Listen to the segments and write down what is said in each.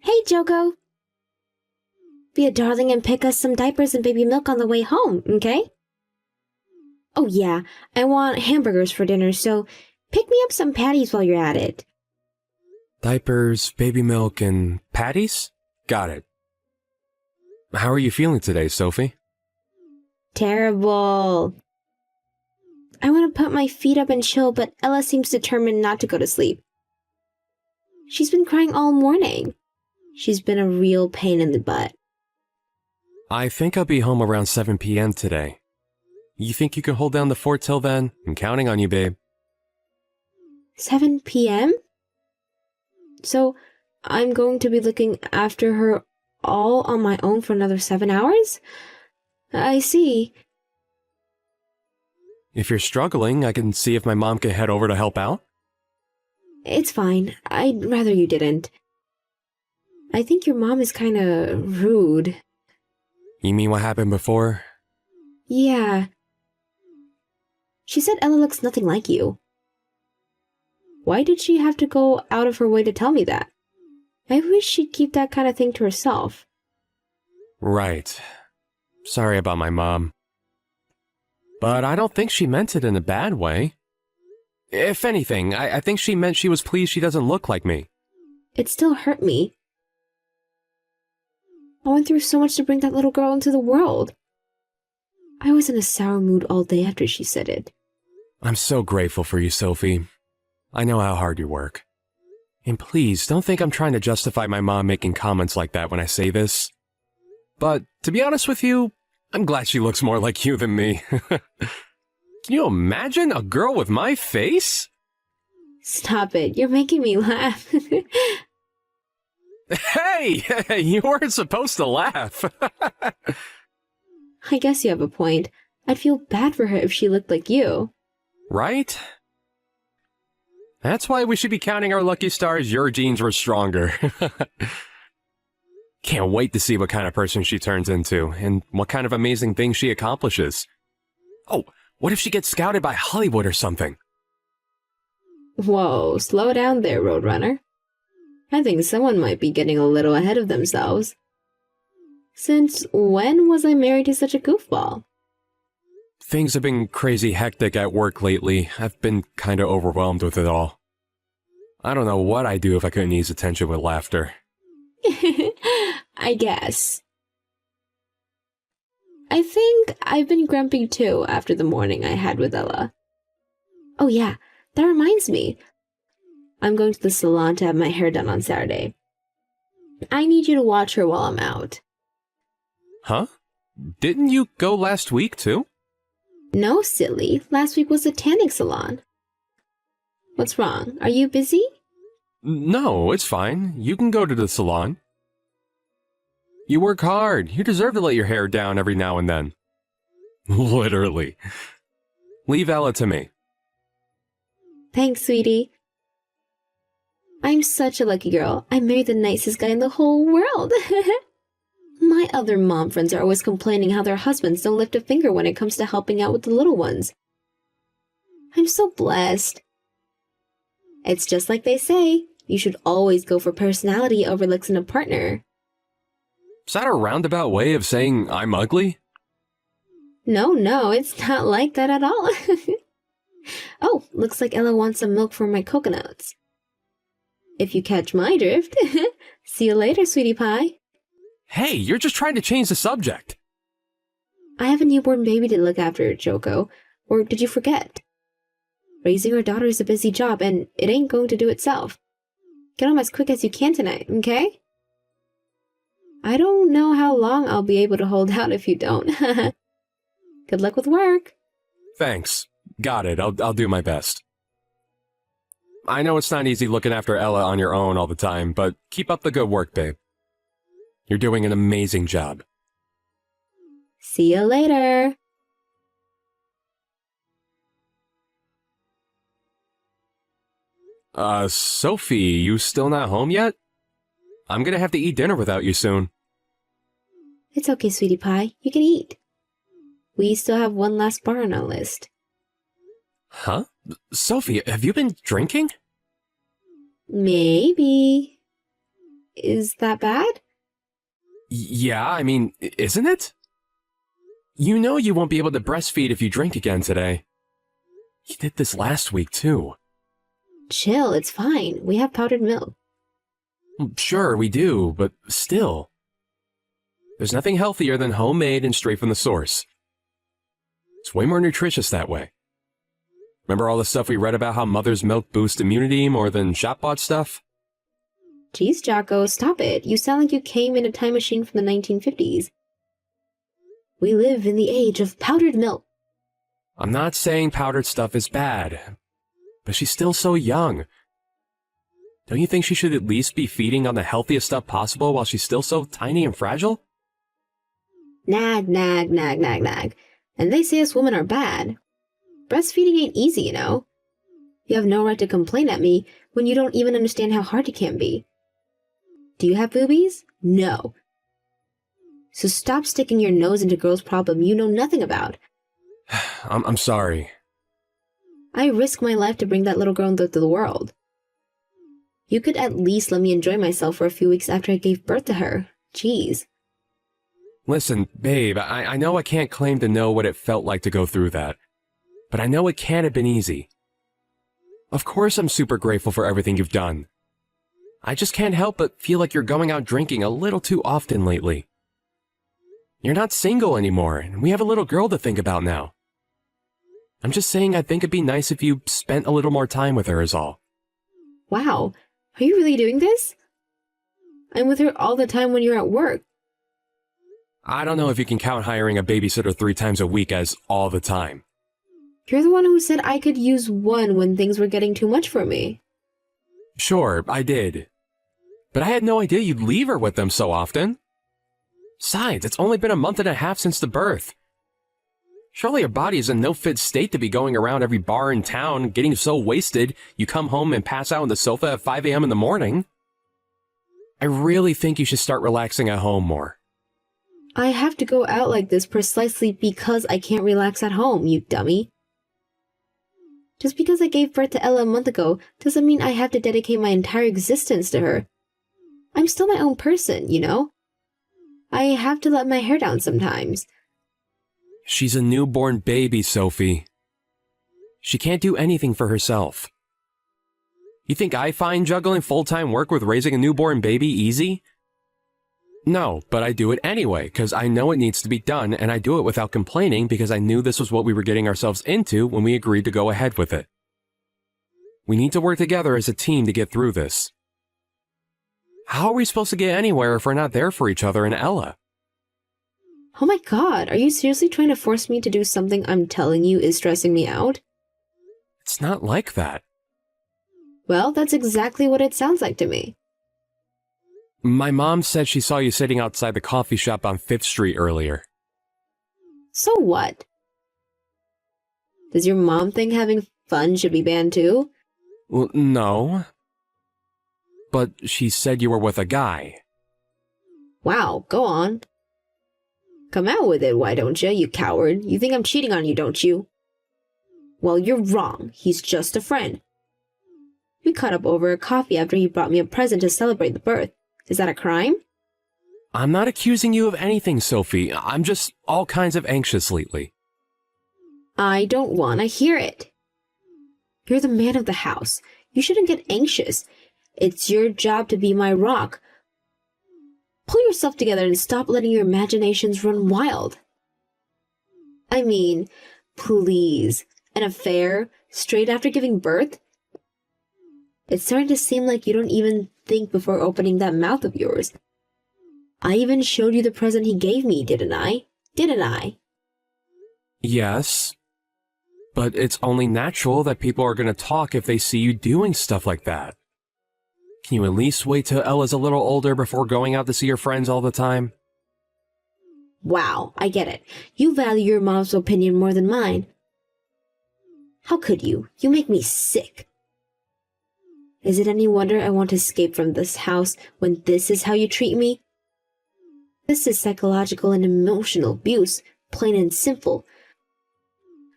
Hey, Joko. Be a darling and pick us some diapers and baby milk on the way home, okay? Oh, yeah, I want hamburgers for dinner, so pick me up some patties while you're at it. Diapers, baby milk, and patties? Got it. How are you feeling today, Sophie? Terrible. I want to put my feet up and chill, but Ella seems determined not to go to sleep. She's been crying all morning. She's been a real pain in the butt. I think I'll be home around 7 p.m. today. You think you can hold down the fort till then? I'm counting on you, babe. 7 p.m.? So, I'm going to be looking after her all on my own for another 7 hours? I see. If you're struggling, I can see if my mom can head over to help out. It's fine. I'd rather you didn't. I think your mom is kinda rude. You mean what happened before? Yeah. She said Ella looks nothing like you. Why did she have to go out of her way to tell me that? I wish she'd keep that kind of thing to herself. Right. Sorry about my mom. But I don't think she meant it in a bad way. If anything, I think she meant she was pleased she doesn't look like me. It still hurt me. I went through so much to bring that little girl into the world. I was in a sour mood all day after she said it. I'm so grateful for you, Sophie. I know how hard you work. And please, don't think I'm trying to justify my mom making comments like that when I say this. But, to be honest with you, I'm glad she looks more like you than me. Can you imagine a girl with my face? Stop it, you're making me laugh. Hey! You weren't supposed to laugh. I guess you have a point. I'd feel bad for her if she looked like you. Right? That's why we should be counting our lucky stars your genes were stronger. Can't wait to see what kind of person she turns into, and what kind of amazing things she accomplishes. Oh, what if she gets scouted by Hollywood or something? Whoa, slow down there, Roadrunner. I think someone might be getting a little ahead of themselves. Since when was I married to such a goofball? Things have been crazy hectic at work lately. I've been kinda overwhelmed with it all. I don't know what I'd do if I couldn't ease attention with laughter. I guess. I think I've been grumpy too after the morning I had with Ella. Oh yeah, that reminds me. I'm going to the salon to have my hair done on Saturday. I need you to watch her while I'm out. Huh? Didn't you go last week too? No, silly. Last week was a tanning salon. What's wrong? Are you busy? No, it's fine. You can go to the salon. You work hard. You deserve to let your hair down every now and then. Literally. Leave Ella to me. Thanks, sweetie. I'm such a lucky girl. I married the nicest guy in the whole world. My other mom friends are always complaining how their husbands don't lift a finger when it comes to helping out with the little ones. I'm so blessed. It's just like they say, you should always go for personality over looks in a partner. Is that a roundabout way of saying I'm ugly? No, it's not like that at all. Oh, looks like Ella wants some milk for my coconuts. If you catch my drift. See you later, sweetie pie. Hey, you're just trying to change the subject. I have a newborn baby to look after, Joko. Or did you forget? Raising our daughter is a busy job, and it ain't going to do itself. Get home as quick as you can tonight, okay? I don't know how long I'll be able to hold out if you don't. Good luck with work. Thanks. Got it. I'll do my best. I know it's not easy looking after Ella on your own all the time, but keep up the good work, babe. You're doing an amazing job. See you later. Sophie, you still not home yet? I'm gonna have to eat dinner without you soon. It's okay, sweetie pie. You can eat. We still have one last bar on our list. Huh? Sophie, have you been drinking? Maybe. Is that bad? Yeah, I mean, isn't it? You know you won't be able to breastfeed if you drink again today. You did this last week, too. Chill, it's fine. We have powdered milk. Sure, we do, but still. There's nothing healthier than homemade and straight from the source. It's way more nutritious that way. Remember all the stuff we read about how mother's milk boosts immunity more than shop-bought stuff? Jeez, Jocko, stop it. You sound like you came in a time machine from the 1950s. We live in the age of powdered milk. I'm not saying powdered stuff is bad, but she's still so young. Don't you think she should at least be feeding on the healthiest stuff possible while she's still so tiny and fragile? Nag, nag, nag, nag, nag. And they say us women are bad. Breastfeeding ain't easy, you know. You have no right to complain at me when you don't even understand how hard it can be. Do you have boobies? No. So stop sticking your nose into girls' problem you know nothing about. I'm sorry. I risked my life to bring that little girl into the world. You could at least let me enjoy myself for a few weeks after I gave birth to her. Jeez. Listen, babe, I know I can't claim to know what it felt like to go through that, but I know it can't have been easy. Of course I'm super grateful for everything you've done. I just can't help but feel like you're going out drinking a little too often lately. You're not single anymore, and we have a little girl to think about now. I'm just saying I think it'd be nice if you spent a little more time with her is all. Wow, are you really doing this? I'm with her all the time when you're at work. I don't know if you can count hiring a babysitter 3 times a week as all the time. You're the one who said I could use one when things were getting too much for me. Sure, I did. But I had no idea you'd leave her with them so often. Besides, it's only been a month and a half since the birth. Surely your body is in no fit state to be going around every bar in town, getting so wasted you come home and pass out on the sofa at 5 a.m. in the morning. I really think you should start relaxing at home more. I have to go out like this precisely because I can't relax at home, you dummy. Just because I gave birth to Ella a month ago doesn't mean I have to dedicate my entire existence to her. I'm still my own person, you know? I have to let my hair down sometimes. She's a newborn baby, Sophie. She can't do anything for herself. You think I find juggling full-time work with raising a newborn baby easy? No, but I do it anyway, because I know it needs to be done, and I do it without complaining because I knew this was what we were getting ourselves into when we agreed to go ahead with it. We need to work together as a team to get through this. How are we supposed to get anywhere if we're not there for each other and Ella? Oh my god, are you seriously trying to force me to do something I'm telling you is stressing me out? It's not like that. Well, that's exactly what it sounds like to me. My mom said she saw you sitting outside the coffee shop on 5th Street earlier. So what? Does your mom think having fun should be banned too? Well, no. But she said you were with a guy. Wow, go on. Come out with it, why don't you coward? You think I'm cheating on you, don't you? Well, you're wrong. He's just a friend. We caught up over a coffee after he brought me a present to celebrate the birth. Is that a crime? I'm not accusing you of anything, Sophie. I'm just all kinds of anxious lately. I don't want to hear it. You're the man of the house. You shouldn't get anxious. It's your job to be my rock. Pull yourself together and stop letting your imaginations run wild. I mean, please, an affair straight after giving birth? It's starting to seem like you don't even think before opening that mouth of yours. I even showed you the present he gave me, didn't I? Didn't I? Yes. But it's only natural that people are going to talk if they see you doing stuff like that. Can you at least wait till Ella's a little older before going out to see her friends all the time? Wow, I get it. You value your mom's opinion more than mine. How could you? You make me sick. Is it any wonder I want to escape from this house when this is how you treat me? This is psychological and emotional abuse, plain and simple.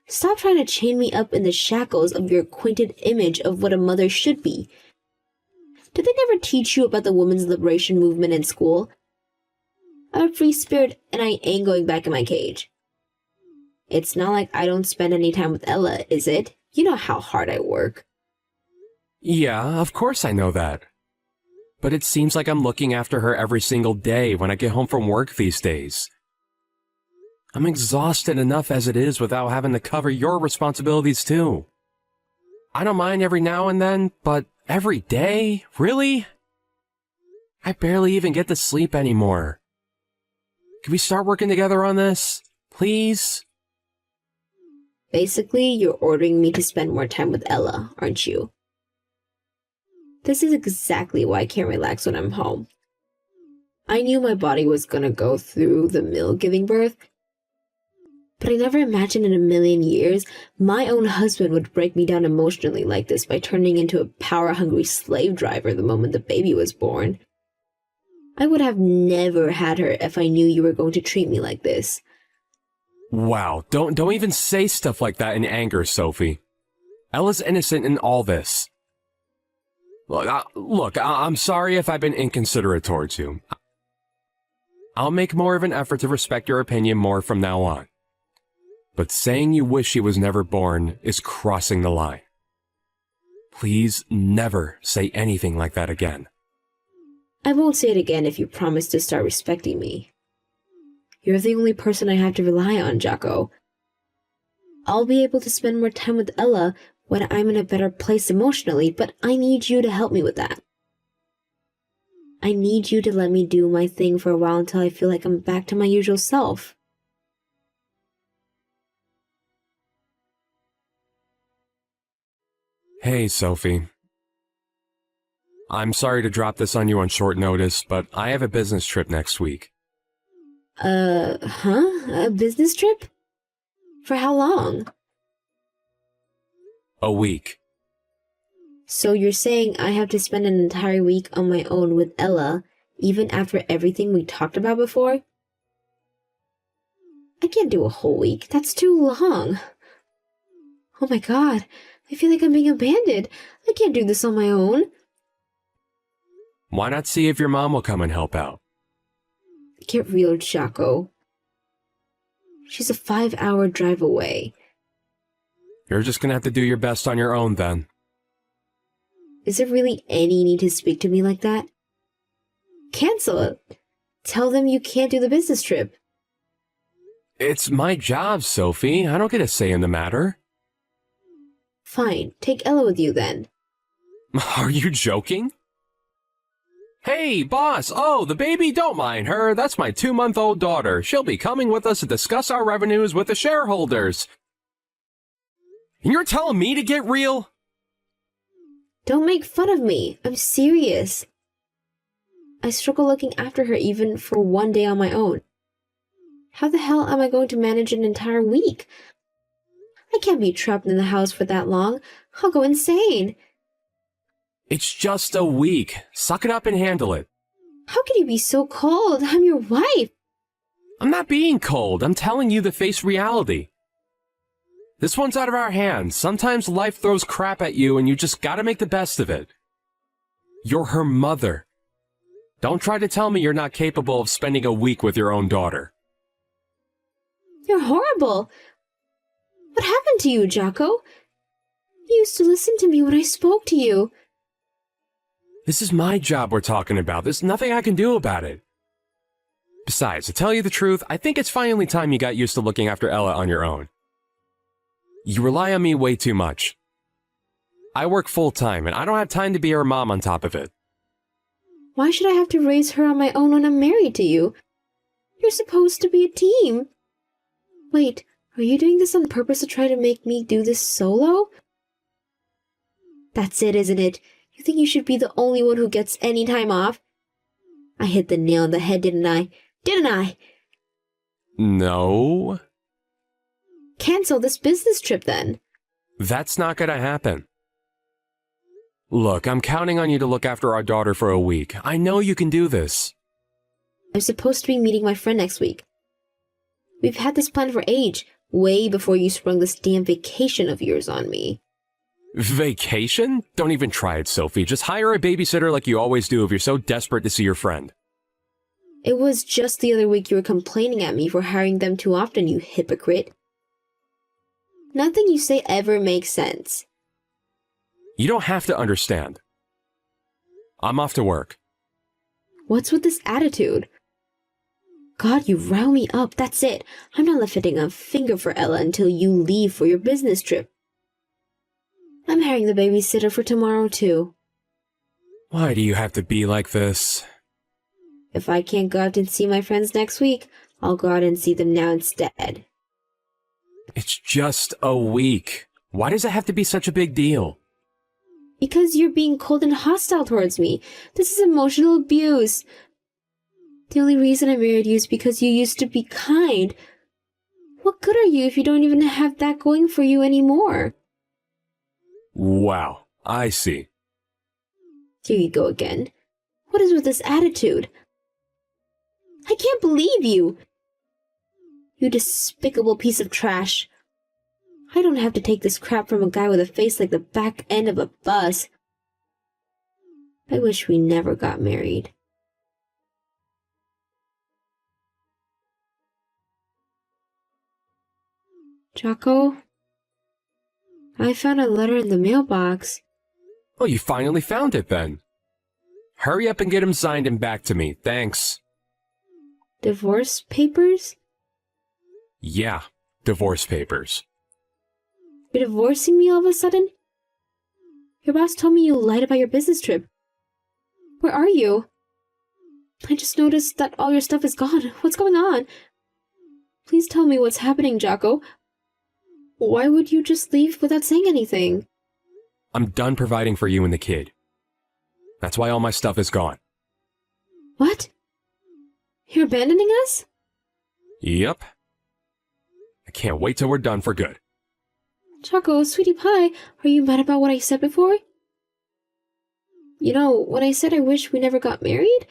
Stop trying to chain me up in the shackles of your acquainted image of what a mother should be. Did they never teach you about the women's liberation movement in school? I'm a free spirit and I ain't going back in my cage. It's not like I don't spend any time with Ella, is it? You know how hard I work. Yeah, of course I know that. But it seems like I'm looking after her every single day when I get home from work these days. I'm exhausted enough as it is without having to cover your responsibilities too. I don't mind every now and then, but every day? Really? I barely even get to sleep anymore. Can we start working together on this? Please? Basically, you're ordering me to spend more time with Ella, aren't you? This is exactly why I can't relax when I'm home. I knew my body was gonna go through the mill giving birth, but I never imagined in a million years my own husband would break me down emotionally like this by turning into a power-hungry slave driver the moment the baby was born. I would have never had her if I knew you were going to treat me like this. Wow, don't even say stuff like that in anger, Sophie. Ella's innocent in all this. Look, I'm sorry if I've been inconsiderate towards you. I'll make more of an effort to respect your opinion more from now on. But saying you wish she was never born is crossing the line. Please never say anything like that again. I won't say it again if you promise to start respecting me. You're the only person I have to rely on, Jocko. I'll be able to spend more time with Ella when I'm in a better place emotionally, but I need you to help me with that. I need you to let me do my thing for a while until I feel like I'm back to my usual self. Hey, Sophie. I'm sorry to drop this on you on short notice, but I have a business trip next week. A business trip? For how long? A week. So you're saying I have to spend an entire week on my own with Ella, even after everything we talked about before? I can't do a whole week. That's too long. Oh my god, I feel like I'm being abandoned. I can't do this on my own. Why not see if your mom will come and help out? Get real, Jocko. She's a 5-hour drive away. You're just gonna have to do your best on your own then. Is there really any need to speak to me like that? Cancel it. Tell them you can't do the business trip. It's my job, Sophie. I don't get a say in the matter. Fine, take Ella with you then. Are you joking? Hey, boss! Oh, the baby, don't mind her. That's my 2-month-old daughter. She'll be coming with us to discuss our revenues with the shareholders. And you're telling me to get real? Don't make fun of me. I'm serious. I struggle looking after her even for one day on my own. How the hell am I going to manage an entire week? I can't be trapped in the house for that long. I'll go insane. It's just a week. Suck it up and handle it. How can you be so cold? I'm your wife. I'm not being cold. I'm telling you to face reality. This one's out of our hands. Sometimes life throws crap at you and you just gotta make the best of it. You're her mother. Don't try to tell me you're not capable of spending a week with your own daughter. You're horrible. What happened to you, Jocko? You used to listen to me when I spoke to you. This is my job we're talking about. There's nothing I can do about it. Besides, to tell you the truth, I think it's finally time you got used to looking after Ella on your own. You rely on me way too much. I work full-time, and I don't have time to be her mom on top of it. Why should I have to raise her on my own when I'm married to you? You're supposed to be a team. Wait, are you doing this on purpose to try to make me do this solo? That's it, isn't it? You think you should be the only one who gets any time off? I hit the nail on the head, didn't I? Didn't I? No. Cancel this business trip, then. That's not gonna happen. Look, I'm counting on you to look after our daughter for a week. I know you can do this. I'm supposed to be meeting my friend next week. We've had this planned for age, way before you sprung this damn vacation of yours on me. Vacation? Don't even try it, Sophie. Just hire a babysitter like you always do if you're so desperate to see your friend. It was just the other week you were complaining at me for hiring them too often, you hypocrite. Nothing you say ever makes sense. You don't have to understand. I'm off to work. What's with this attitude? God, you rile me up, that's it. I'm not lifting a finger for Ella until you leave for your business trip. I'm hiring the babysitter for tomorrow, too. Why do you have to be like this? If I can't go out and see my friends next week, I'll go out and see them now instead. It's just a week. Why does it have to be such a big deal? Because you're being cold and hostile towards me. This is emotional abuse. The only reason I married you is because you used to be kind. What good are you if you don't even have that going for you anymore? Wow, I see. Here you go again. What is with this attitude? I can't believe you! You despicable piece of trash. I don't have to take this crap from a guy with a face like the back end of a bus. I wish we never got married. Jocko? I found a letter in the mailbox. Oh, you finally found it then. Hurry up and get him signed and back to me, thanks. Divorce papers? Yeah, divorce papers. You're divorcing me all of a sudden? Your boss told me you lied about your business trip. Where are you? I just noticed that all your stuff is gone. What's going on? Please tell me what's happening, Jocko. Why would you just leave without saying anything? I'm done providing for you and the kid. That's why all my stuff is gone. What? You're abandoning us? Yep. I can't wait till we're done for good. Jocko, sweetie pie, are you mad about what I said before? You know, when I said I wish we never got married?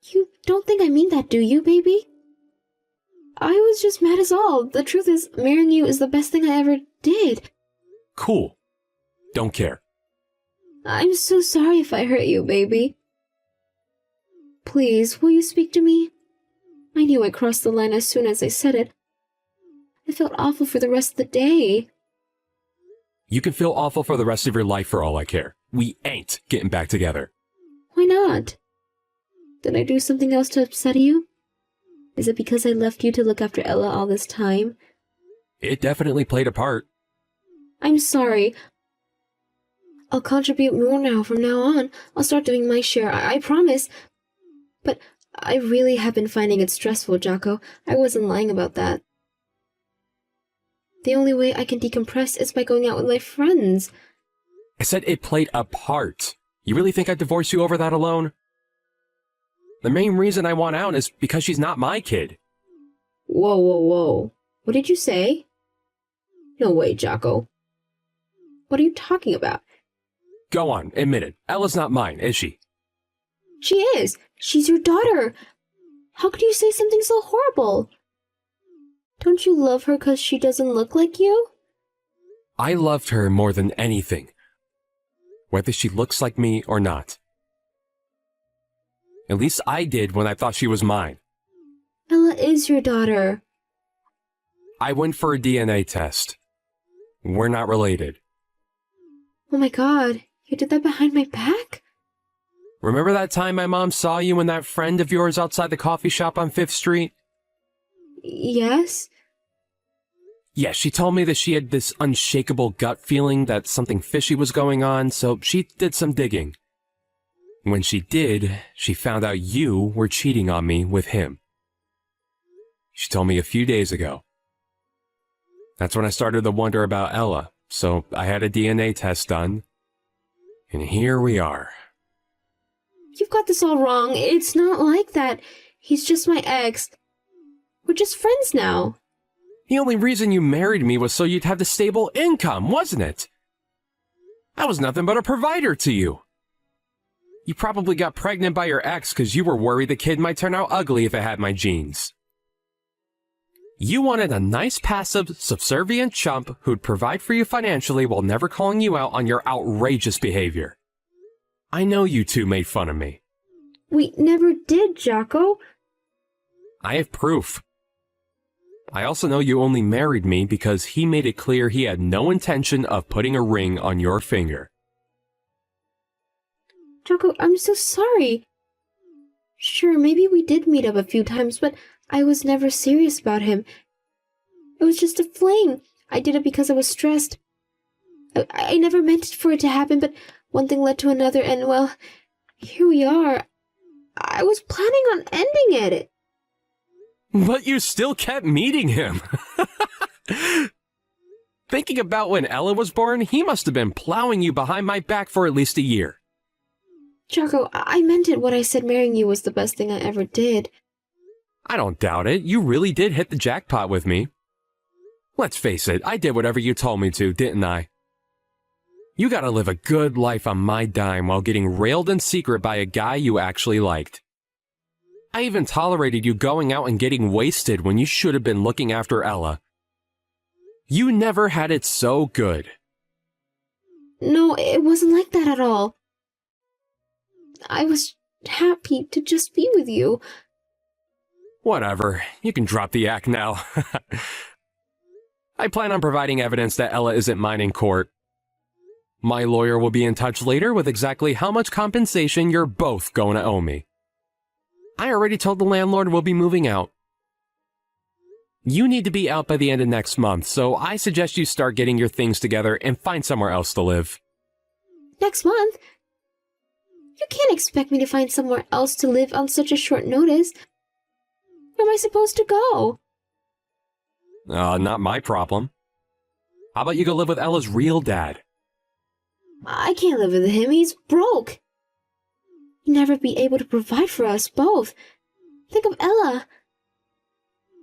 You don't think I mean that, do you, baby? I was just mad as all. The truth is, marrying you is the best thing I ever did. Cool. Don't care. I'm so sorry if I hurt you, baby. Please, will you speak to me? I knew I crossed the line as soon as I said it. I felt awful for the rest of the day. You can feel awful for the rest of your life for all I care. We ain't getting back together. Why not? Did I do something else to upset you? Is it because I left you to look after Ella all this time? It definitely played a part. I'm sorry. I'll contribute more now from now on. I'll start doing my share, I promise. But I really have been finding it stressful, Jocko. I wasn't lying about that. The only way I can decompress is by going out with my friends. I said it played a part. You really think I'd divorce you over that alone? The main reason I want out is because she's not my kid. Whoa, whoa, whoa. What did you say? No way, Jocko. What are you talking about? Go on, admit it. Ella's not mine, is she? She is. She's your daughter. How could you say something so horrible? Don't you love her because she doesn't look like you? I loved her more than anything, whether she looks like me or not. At least I did when I thought she was mine. Ella is your daughter. I went for a DNA test. We're not related. Oh my god, you did that behind my back? Remember that time my mom saw you and that friend of yours outside the coffee shop on 5th Street? Yes? Yeah, she told me that she had this unshakable gut feeling that something fishy was going on, so she did some digging. When she did, she found out you were cheating on me with him. She told me a few days ago. That's when I started to wonder about Ella, so I had a DNA test done. And here we are. You've got this all wrong. It's not like that. He's just my ex. We're just friends now. The only reason you married me was so you'd have the stable income, wasn't it? I was nothing but a provider to you. You probably got pregnant by your ex because you were worried the kid might turn out ugly if it had my genes. You wanted a nice, passive, subservient chump who'd provide for you financially while never calling you out on your outrageous behavior. I know you two made fun of me. We never did, Jocko. I have proof. I also know you only married me because he made it clear he had no intention of putting a ring on your finger. Jocko, I'm so sorry. Sure, maybe we did meet up a few times, but I was never serious about him. It was just a fling. I did it because I was stressed. I never meant for it to happen, but one thing led to another, and well, here we are. I was planning on ending it. But you still kept meeting him. Thinking about when Ella was born, he must have been plowing you behind my back for at least a year. Jocko, I meant it when I said marrying you was the best thing I ever did. I don't doubt it. You really did hit the jackpot with me. Let's face it, I did whatever you told me to, didn't I? You gotta live a good life on my dime while getting railed in secret by a guy you actually liked. I even tolerated you going out and getting wasted when you should have been looking after Ella. You never had it so good. No, it wasn't like that at all. I was happy to just be with you. Whatever, you can drop the act now. I plan on providing evidence that Ella isn't mine in court. My lawyer will be in touch later with exactly how much compensation you're both going to owe me. I already told the landlord we'll be moving out. You need to be out by the end of next month, so I suggest you start getting your things together and find somewhere else to live. Next month? You can't expect me to find somewhere else to live on such a short notice. Where am I supposed to go? Not my problem. How about you go live with Ella's real dad? I can't live with him. He's broke. He'd never be able to provide for us both. Think of Ella.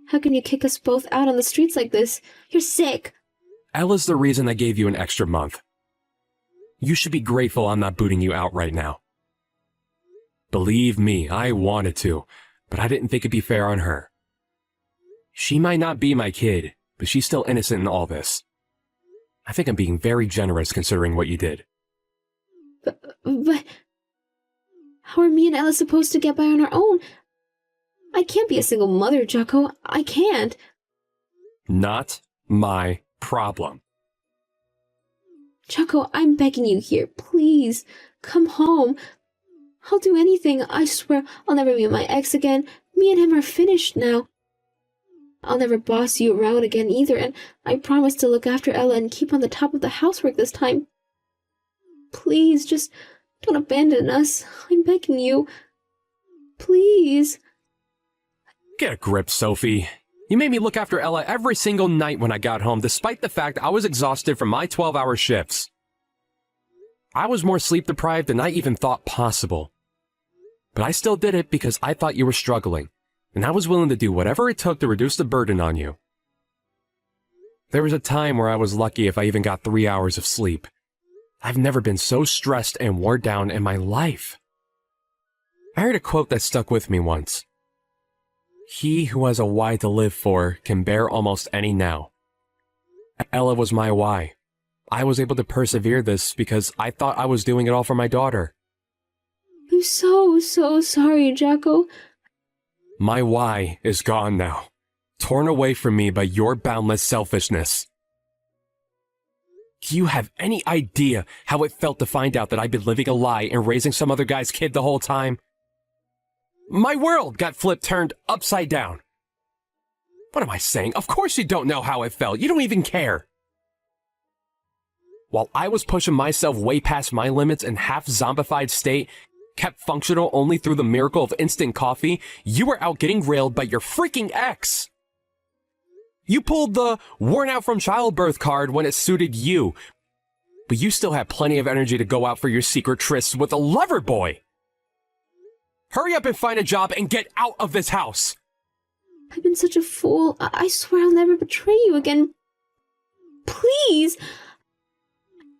How can you kick us both out on the streets like this? You're sick. Ella's the reason I gave you an extra month. You should be grateful I'm not booting you out right now. Believe me, I wanted to, but I didn't think it'd be fair on her. She might not be my kid, but she's still innocent in all this. I think I'm being very generous considering what you did. But how are me and Ella supposed to get by on our own? I can't be a single mother, Jocko. I can't. Not my problem. Jocko, I'm begging you here. Please, come home. I'll do anything. I swear I'll never meet my ex again. Me and him are finished now. I'll never boss you around again either, and I promise to look after Ella and keep on the top of the housework this time. Please, just don't abandon us. I'm begging you. Please. Get a grip, Sophie. You made me look after Ella every single night when I got home, despite the fact I was exhausted from my 12-hour shifts. I was more sleep-deprived than I even thought possible. But I still did it because I thought you were struggling, and I was willing to do whatever it took to reduce the burden on you. There was a time where I was lucky if I even got 3 hours of sleep. I've never been so stressed and worn down in my life. I heard a quote that stuck with me once. He who has a why to live for can bear almost any now. Ella was my why. I was able to persevere this because I thought I was doing it all for my daughter. I'm so sorry, Jocko. My why is gone now, torn away from me by your boundless selfishness. Do you have any idea how it felt to find out that I'd been living a lie and raising some other guy's kid the whole time? My world got turned upside down. What am I saying? Of course you don't know how it felt. You don't even care. While I was pushing myself way past my limits in half-zombified state, kept functional only through the miracle of instant coffee, you were out getting railed by your freaking ex. You pulled the worn out from childbirth card when it suited you, but you still had plenty of energy to go out for your secret trysts with a lover boy. Hurry up and find a job and get out of this house. I've been such a fool. I swear I'll never betray you again. Please.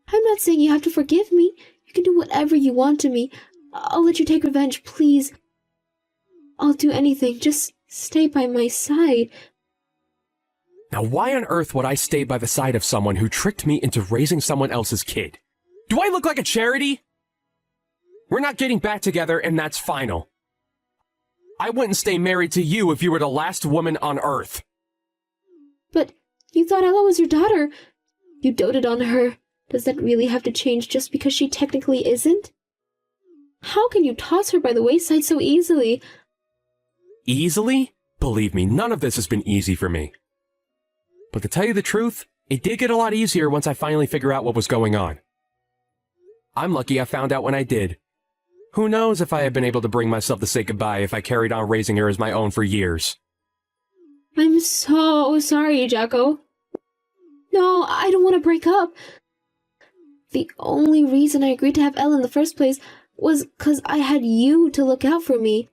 I'm not saying you have to forgive me. You can do whatever you want to me. I'll let you take revenge, please. I'll do anything. Just stay by my side. Now why on earth would I stay by the side of someone who tricked me into raising someone else's kid? Do I look like a charity? We're not getting back together and that's final. I wouldn't stay married to you if you were the last woman on earth. But you thought Ella was your daughter. You doted on her. Does that really have to change just because she technically isn't? How can you toss her by the wayside so easily? Easily? Believe me, none of this has been easy for me. But to tell you the truth, it did get a lot easier once I finally figured out what was going on. I'm lucky I found out when I did. Who knows if I had been able to bring myself to say goodbye if I carried on raising her as my own for years. I'm so sorry, Jacko. No, I don't want to break up. The only reason I agreed to have Ella in the first place was 'cause I had you to look out for me.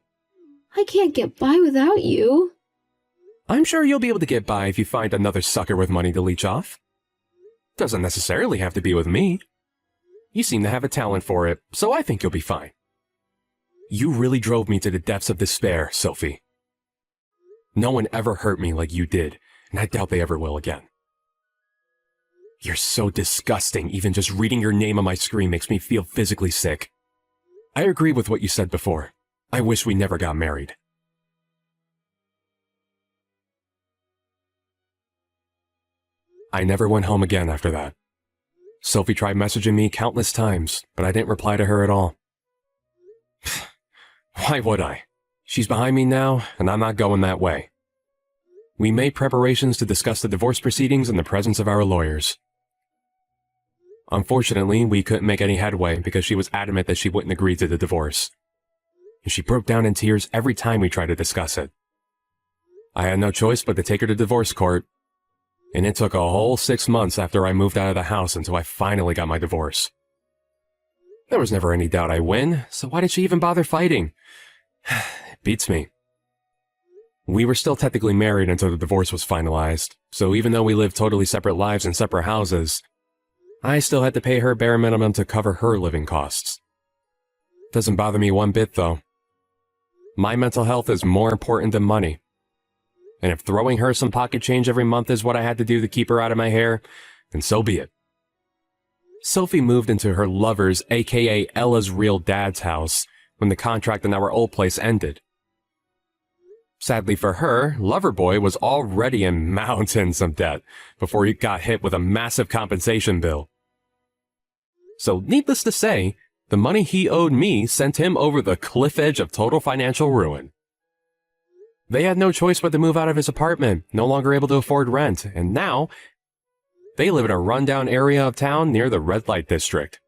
I can't get by without you. I'm sure you'll be able to get by if you find another sucker with money to leech off. Doesn't necessarily have to be with me. You seem to have a talent for it, so I think you'll be fine. You really drove me to the depths of despair, Sophie. No one ever hurt me like you did, and I doubt they ever will again. You're so disgusting, even just reading your name on my screen makes me feel physically sick. I agree with what you said before. I wish we never got married. I never went home again after that. Sophie tried messaging me countless times, but I didn't reply to her at all. Why would I? She's behind me now, and I'm not going that way. We made preparations to discuss the divorce proceedings in the presence of our lawyers. Unfortunately, we couldn't make any headway because she was adamant that she wouldn't agree to the divorce. And she broke down in tears every time we tried to discuss it. I had no choice but to take her to divorce court, and it took a whole 6 months after I moved out of the house until I finally got my divorce. There was never any doubt I'd win, so why did she even bother fighting? It beats me. We were still technically married until the divorce was finalized, so even though we lived totally separate lives in separate houses, I still had to pay her bare minimum to cover her living costs. Doesn't bother me one bit, though. My mental health is more important than money. And if throwing her some pocket change every month is what I had to do to keep her out of my hair, then so be it. Sophie moved into her lover's, aka Ella's real dad's house, when the contract in our old place ended. Sadly for her, Loverboy was already in mountains of debt before he got hit with a massive compensation bill. So needless to say, the money he owed me sent him over the cliff edge of total financial ruin. They had no choice but to move out of his apartment, no longer able to afford rent, and now they live in a rundown area of town near the red light district.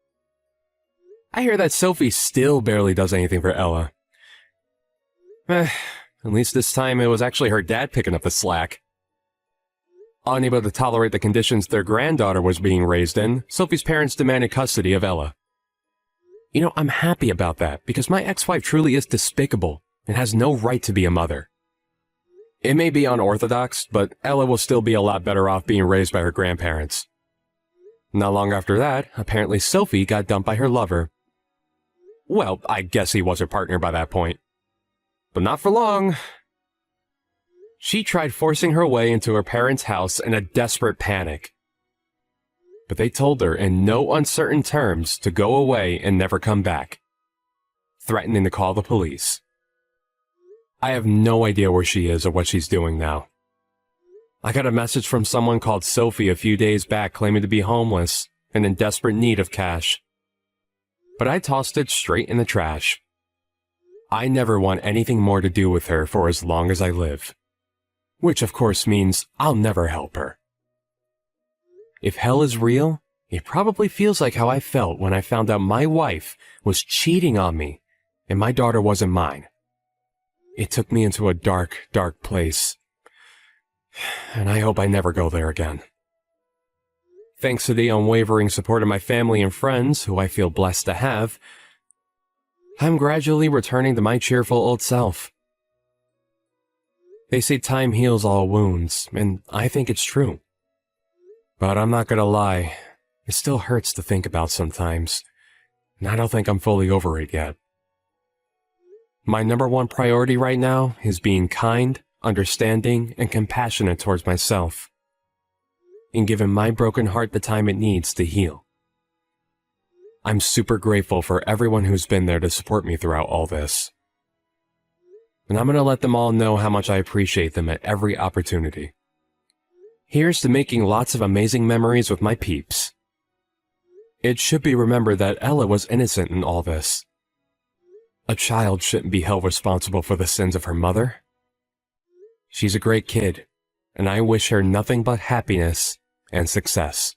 I hear that Sophie still barely does anything for Ella. At least this time it was actually her dad picking up the slack. Unable to tolerate the conditions their granddaughter was being raised in, Sophie's parents demanded custody of Ella. You know, I'm happy about that, because my ex-wife truly is despicable and has no right to be a mother. It may be unorthodox, but Ella will still be a lot better off being raised by her grandparents. Not long after that, apparently Sophie got dumped by her lover. Well, I guess he was her partner by that point. But not for long. She tried forcing her way into her parents' house in a desperate panic. But they told her in no uncertain terms to go away and never come back, threatening to call the police. I have no idea where she is or what she's doing now. I got a message from someone called Sophie a few days back claiming to be homeless and in desperate need of cash. But I tossed it straight in the trash. I never want anything more to do with her for as long as I live. Which of course means I'll never help her. If hell is real, it probably feels like how I felt when I found out my wife was cheating on me and my daughter wasn't mine. It took me into a dark, dark place. And I hope I never go there again. Thanks to the unwavering support of my family and friends, who I feel blessed to have, I'm gradually returning to my cheerful old self. They say time heals all wounds, and I think it's true. But I'm not gonna lie, it still hurts to think about sometimes, and I don't think I'm fully over it yet. My number one priority right now is being kind, understanding, and compassionate towards myself. and given my broken heart the time it needs to heal. I'm super grateful for everyone who's been there to support me throughout all this. And I'm going to let them all know how much I appreciate them at every opportunity. Here's to making lots of amazing memories with my peeps. It should be remembered that Ella was innocent in all this. A child shouldn't be held responsible for the sins of her mother. She's a great kid, and I wish her nothing but happiness and success.